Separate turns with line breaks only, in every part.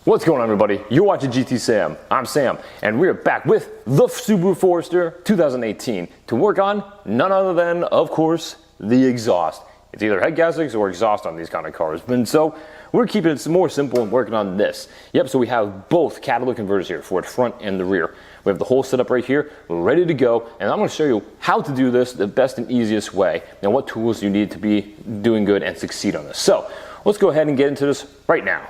What's going on, everybody? You're watching GTSam. I'm Sam, and we're back with the Subaru Forester 2018 to work on none other than, of course, the exhaust. It's either head gaskets or exhaust on these kind of cars, and so we're keeping it more simple and working on this. Yep, so we have both catalytic converters here for the front and the rear. We have the whole setup right here, ready to go, and I'm going to show you how to do this the best and easiest way, and what tools you need to be doing good and succeed on this. So let's go ahead and get into this right now.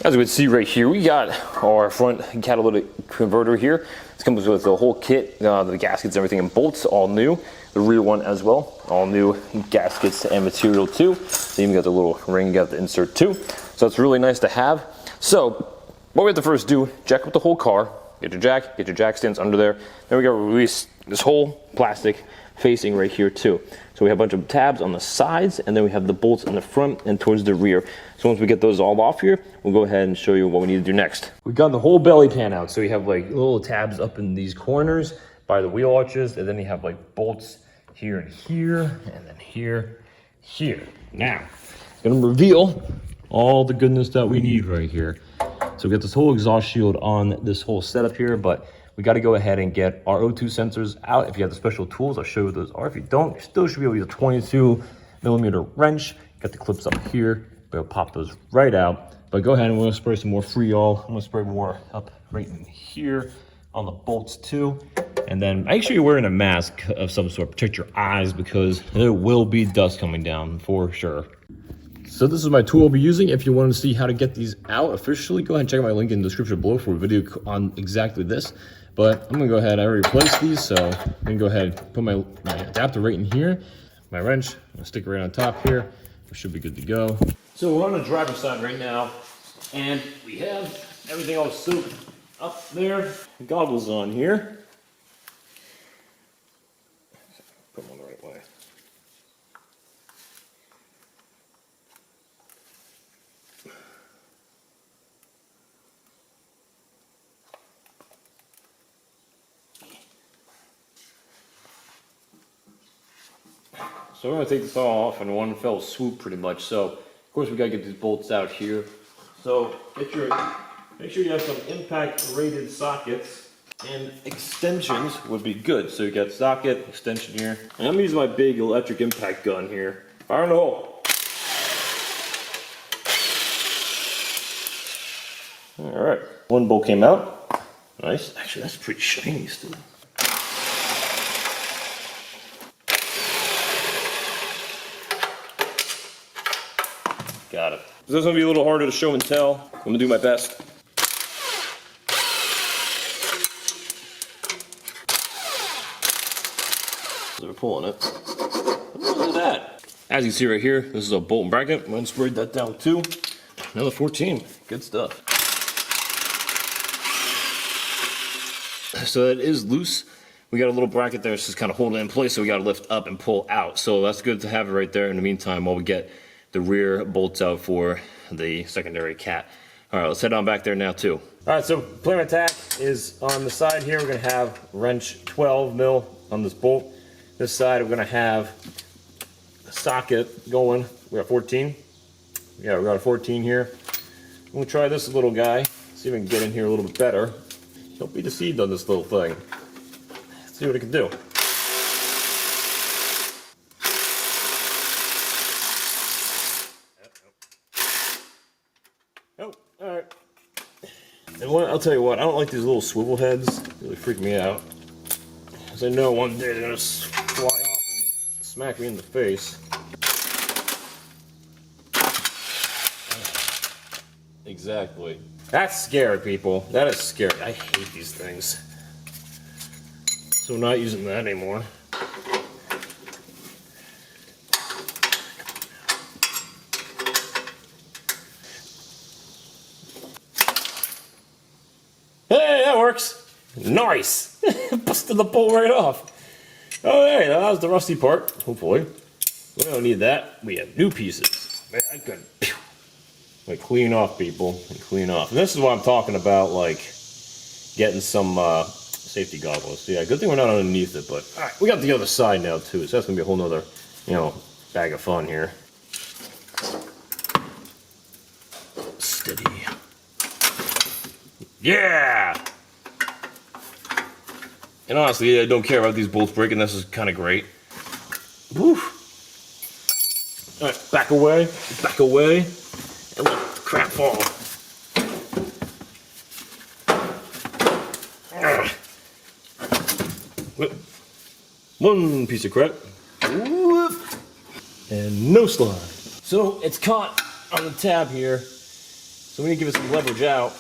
As we can see right here, we got our front catalytic converter here. This comes with the whole kit, the gaskets, everything, and bolts, all new. The rear one as well, all new gaskets and material too. So you even got the little ring, you got the insert too. So it's really nice to have. So what we have to first do, jack up the whole car, get your jack stands under there. Then we got to release this whole plastic facing right here too. So we have a bunch of tabs on the sides, and then we have the bolts in the front and towards the rear. So once we get those all off here, we'll go ahead and show you what we need to do next. We got the whole belly pan out, so we have like little tabs up in these corners by the wheel arches, and then you have like bolts here and here, and then here. Now, I'm gonna reveal all the goodness that we need right here. So we got this whole exhaust shield on this whole setup here, but we got to go ahead and get our O2 sensors out. If you have the special tools, I'll show you what those are. If you don't, you still should be able to use a 22mm wrench. Got the clips up here. We'll pop those right out. But go ahead and we'll spray some more Freol. I'm gonna spray more up right in here on the bolts too. And then make sure you're wearing a mask of some sort. Protect your eyes because there will be dust coming down for sure. So this is my tool I'll be using. If you want to see how to get these out officially, go ahead and check out my link in the description below for a video on exactly this. But I'm gonna go ahead, I already replaced these, so I'm gonna go ahead and put my adapter right in here. My wrench, I'm gonna stick it right on top here. We should be good to go. So we're on the driver's side right now, and we have everything all soaked up there. Goggles on here. Put them on the right way. So we're gonna take this all off in one fell swoop pretty much. So of course we gotta get these bolts out here. So make sure you have some impact rated sockets, and extensions would be good. So you got socket, extension here. And I'm using my big electric impact gun here. Fire in the hole. All right, one bolt came out. Nice, actually that's pretty shiny still. Got it. This is gonna be a little harder to show and tell. I'm gonna do my best. So we're pulling it. Look at that. As you can see right here, this is a bolt and bracket. I'm gonna spray that down too. Another 14. Good stuff. So it is loose. We got a little bracket there, it's just kind of holding it in place, so we gotta lift up and pull out. So that's good to have it right there in the meantime while we get the rear bolts out for the secondary cat. All right, let's head on back there now too. All right, so plan of attack is on the side here. We're gonna have wrench 12mm on this bolt. This side, we're gonna have a socket going. We got 14. Yeah, we got a 14 here. We'll try this little guy, see if we can get in here a little bit better. Don't be deceived on this little thing. Let's see what it can do. Oh, all right. And I'll tell you what, I don't like these little swivel heads. They really freak me out. Because I know one day they're gonna fly off and smack me in the face. Exactly. That's scary, people. That is scary. I hate these things. So I'm not using that anymore. Hey, that works. Nice. Busted the bolt right off. Oh, hey, that was the rusty part, hopefully. We don't need that. We have new pieces. Man, I couldn't. Like, clean off, people. And clean off. And this is what I'm talking about, like, getting some safety goggles. Yeah, good thing we're not underneath it, but all right, we got the other side now too, so that's gonna be a whole nother, bag of fun here. Steady. Yeah! And honestly, I don't care about these bolts breaking. This is kind of great. Woo! All right, back away, and let the crap fall. One piece of crap. And no slide. So it's caught on the tab here. So we need to give it some leverage out.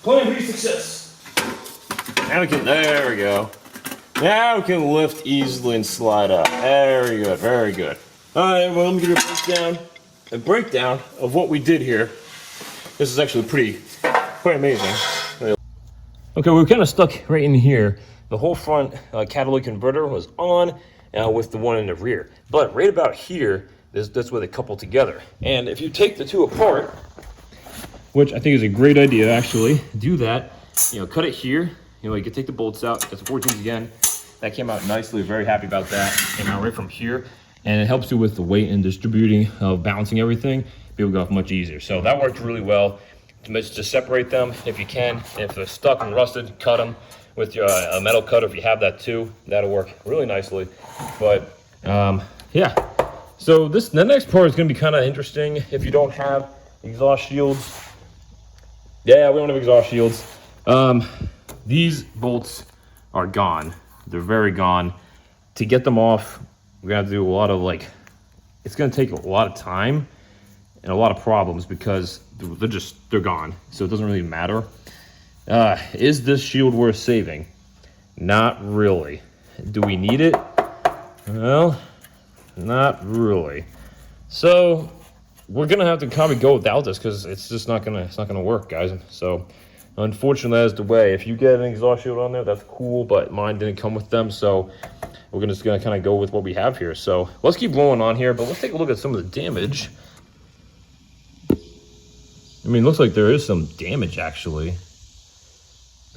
Plan B success. Now we can, there we go. Now we can lift easily and slide up. Very good, very good. All right, well, let me give you a breakdown of what we did here. This is actually quite amazing. Okay, we were kind of stuck right in here. The whole front catalytic converter was on with the one in the rear. But right about here, that's where they couple together. And if you take the two apart, which I think is a great idea actually, do that, cut it here, you can take the bolts out, get the 14s again. That came out nicely, very happy about that. Came out right from here, and it helps you with the weight and distributing, balancing everything, be able to go off much easier. So that worked really well. Just separate them if you can. If they're stuck and rusted, cut them with your a metal cutter if you have that too. That'll work really nicely. But yeah, so the next part is going to be kind of interesting. If you don't have exhaust shields, yeah, we don't have exhaust shields. These bolts are gone. They're very gone. To get them off, we're gonna have to do a lot of it's gonna take a lot of time and a lot of problems because they're gone. So it doesn't really matter. Is this shield worth saving? Not really. Do we need it? Well, not really. So we're gonna have to probably go without this because it's just not gonna work, guys. So unfortunately, that's the way. If you get an exhaust shield on there, that's cool, but mine didn't come with them, so we're just gonna kind of go with what we have here. So let's keep blowing on here, but let's take a look at some of the damage. I mean, it looks like there is some damage actually.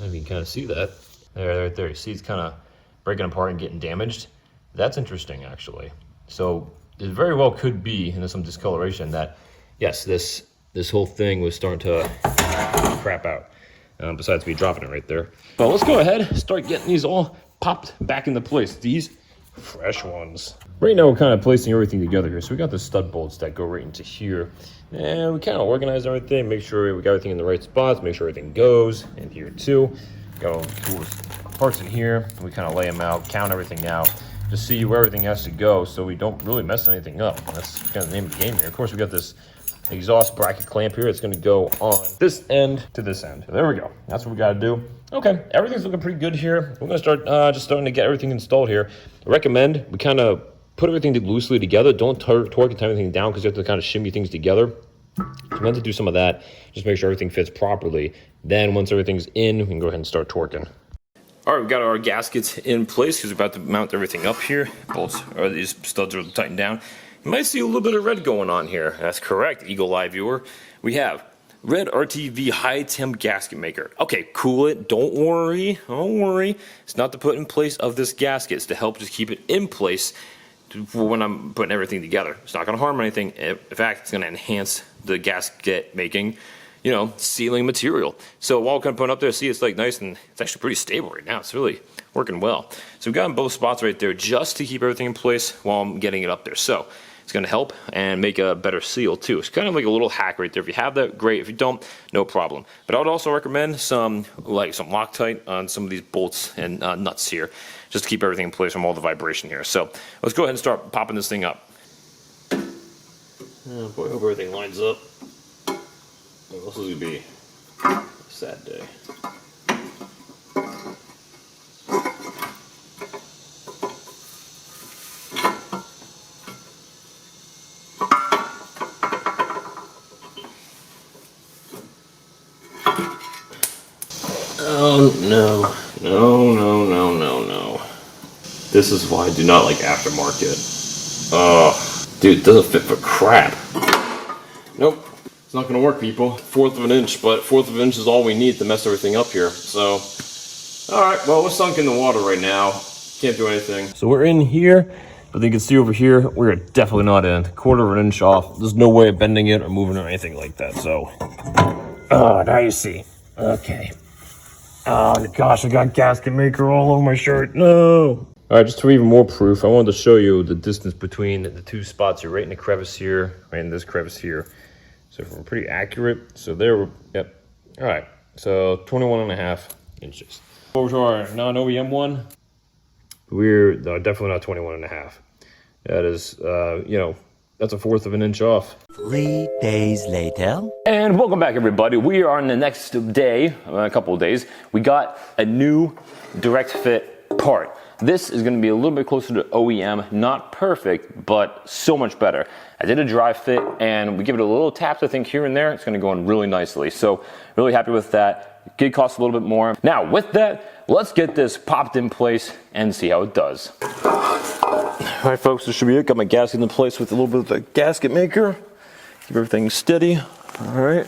I mean, you can kind of see that. There, right there. You see it's kind of breaking apart and getting damaged. That's interesting actually. So it very well could be, and there's some discoloration, that yes, this whole thing was starting to crap out. Besides me dropping it right there. But let's go ahead and start getting these all popped back into place. These fresh ones. Right now we're kind of placing everything together here. So we got the stud bolts that go right into here. And we kind of organize everything, make sure we got everything in the right spots, make sure everything goes in here too. Go to parts in here. We kind of lay them out, count everything out, to see where everything has to go so we don't really mess anything up. That's kind of the name of the game here. Of course, we got this exhaust bracket clamp here. It's going to go on this end to this end. So there we go. That's what we got to do. Okay, everything's looking pretty good here. We're going to start just starting to get everything installed here. I recommend we kind of put everything loosely together. Don't torque and tie anything down because you have to kind of shimmy things together. So I'm going to do some of that. Just make sure everything fits properly. Then once everything's in, we can go ahead and start torquing. All right, we've got our gaskets in place because we're about to mount everything up here. Bolts, or these studs are tightened down. You might see a little bit of red going on here. That's correct, Eagle Eye viewer. We have red RTV high temp gasket maker. Okay, cool it. Don't worry. It's not to put in place of this gasket. It's to help just keep it in place for when I'm putting everything together. It's not going to harm anything. In fact, it's going to enhance the gasket making, sealing material. So while we're kind of putting up there, see, it's nice and it's actually pretty stable right now. It's really working well. So we've got both spots right there just to keep everything in place while I'm getting it up there. So it's going to help and make a better seal too. It's kind of like a little hack right there. If you have that, great. If you don't, no problem. But I would also recommend some Loctite on some of these bolts and nuts here, just to keep everything in place from all the vibration here. So let's go ahead and start popping this thing up. Oh boy, I hope everything lines up. This is going to be a sad day. Oh, no. This is why I do not like aftermarket. Oh, dude, it doesn't fit for crap. Nope, it's not gonna work, people. 1/4 of an inch, but 1/4 of an inch is all we need to mess everything up here. So, all right, well, we're sunk in the water right now. Can't do anything. So we're in here, but you can see over here, we're definitely not in. 1/4 inch off. There's no way of bending it or moving or anything like that, so. Oh, now you see. Okay. Oh gosh, I got gasket maker all over my shirt. No. All right, just for even more proof, I wanted to show you the distance between the two spots. You're right in the crevice here, right in this crevice here. So if we're pretty accurate, so there, yep. All right, so 21.5 inches. Over to our non-OEM one, we're definitely not 21.5. That is, you know, that's 1/4 inch off.
3 days later.
And welcome back, everybody. We are on the next day, a couple of days. We got a new direct fit part. This is going to be a little bit closer to OEM, not perfect, but so much better. I did a dry fit, and we give it a little tap, I think, here and there. It's going to go in really nicely. So really happy with that. It costs a little bit more. Now, with that, let's get this popped in place and see how it does. All right, folks, this should be it. Got my gasket in place with a little bit of the gasket maker. Keep everything steady. All right.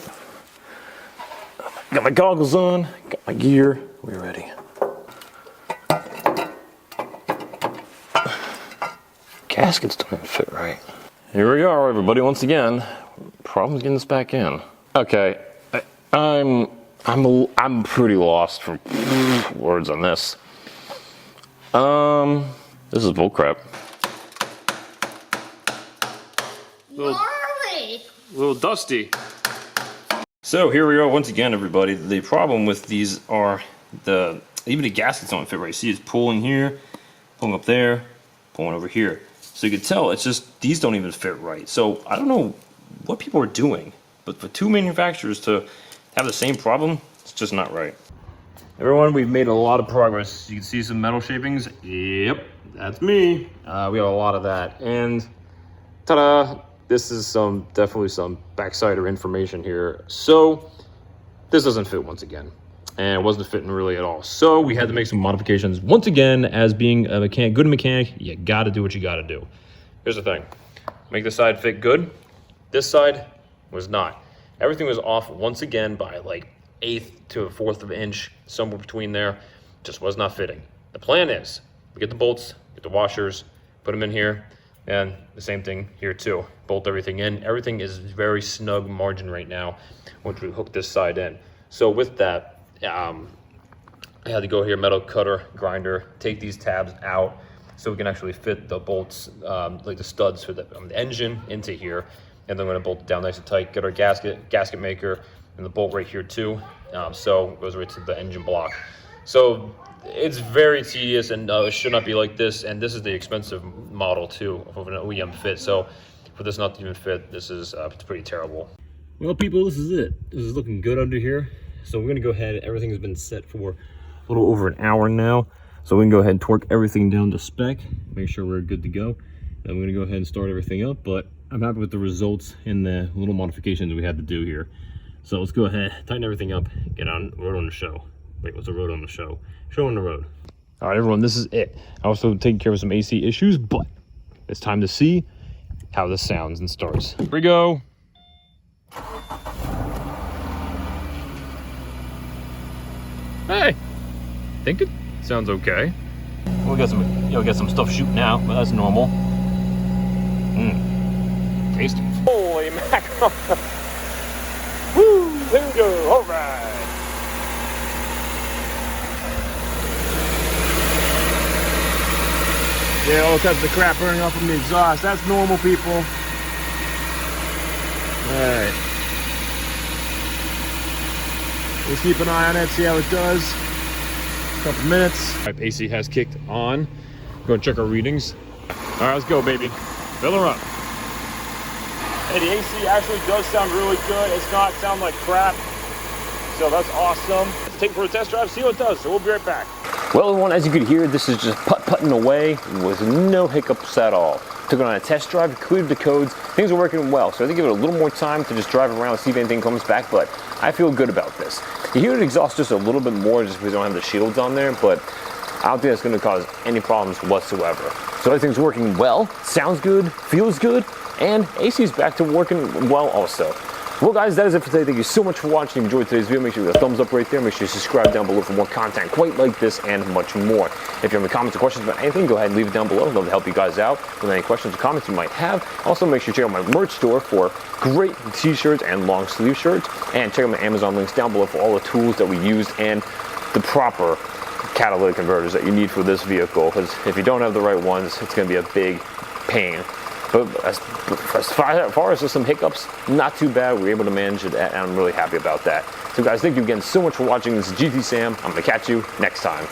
Got my goggles on, got my gear. We're ready. Gaskets don't fit right. Here we are, everybody. Once again, problems getting this back in. Okay, I'm pretty lost for words on this. This is bullcrap. Little dusty. So here we are once again, everybody. The problem with these are even the gaskets don't fit right. See, it's pulling here, pulling up there, pulling over here. So you can tell it's just these don't even fit right. So I don't know what people are doing, but for two manufacturers to have the same problem, it's just not right. Everyone, we've made a lot of progress. You can see some metal shapings. Yep, that's me. We have a lot of that, and ta-da! This is definitely some backsider information here. So this doesn't fit once again, and it wasn't fitting really at all. So we had to make some modifications. Once again, as being a good mechanic, you got to do what you got to do. Here's the thing: make this side fit good. This side was not. Everything was off once again by like 1/8 to 1/4 inch, somewhere between there. Just was not fitting. The plan is we get the bolts, get the washers, put them in here, and the same thing here too. Bolt everything in. Everything is very snug margin right now once we hook this side in. So with that, I had to go here, metal cutter, grinder, take these tabs out so we can actually fit the bolts, like the studs for the engine into here. And then I'm gonna bolt it down nice and tight, get our gasket maker, and the bolt right here too. So it goes right to the engine block. So it's very tedious, and it should not be like this. And this is the expensive model too of an OEM fit. So for this not to even fit, this is it's pretty terrible. Well, people, this is it. This is looking good under here. So we're gonna go ahead. Everything has been set for a little over an hour now. So we can go ahead and torque everything down to spec, make sure we're good to go. Then we're gonna go ahead and start everything up. But I'm happy with the results and the little modifications we had to do here. So let's go ahead, tighten everything up, get on road on the show. Wait, what's the road on the show? Show on the road. All right, everyone, this is it. I also taking care of some AC issues, but it's time to see how this sounds and starts. Here we go. Hey, I think it sounds okay. We'll get some stuff shooting out, but that's normal. Tasty. Holy mackerel. Woo, there we go, all right. Yeah, all types of crap burning off from the exhaust. That's normal, people. All right. We'll keep an eye on it, see how it does. A couple minutes. All right, AC has kicked on. Go and check our readings. All right, let's go, baby. Fill her up. Hey, the AC actually does sound really good. It's not sound like crap. So that's awesome. Let's take it for a test drive, see what it does. So we'll be right back. Well, everyone, as you could hear, this is just putt-putting away with no hiccups at all. Took it on a test drive, cleared the codes. Things are working well. So I think give it a little more time to just drive around, see if anything comes back, but I feel good about this. You hear it exhaust just a little bit more just because we don't have the shields on there, but I don't think that's going to cause any problems whatsoever. So everything's working well, sounds good, feels good, and AC's back to working well also. Well guys, that is it for today. Thank you so much for watching. If you enjoyed today's video, make sure you hit the thumbs up right there. Make sure you subscribe down below for more content quite like this and much more. If you have any comments or questions about anything, go ahead and leave it down below. I'd love to help you guys out with any questions or comments you might have. Also, make sure you check out my merch store for great t-shirts and long sleeve shirts. And check out my Amazon links down below for all the tools that we used and the proper catalytic converters that you need for this vehicle. Because if you don't have the right ones, it's going to be a big pain. But as far as some hiccups, not too bad. We were able to manage it, and I'm really happy about that. So guys, thank you again so much for watching. This is GTSam. I'm going to catch you next time.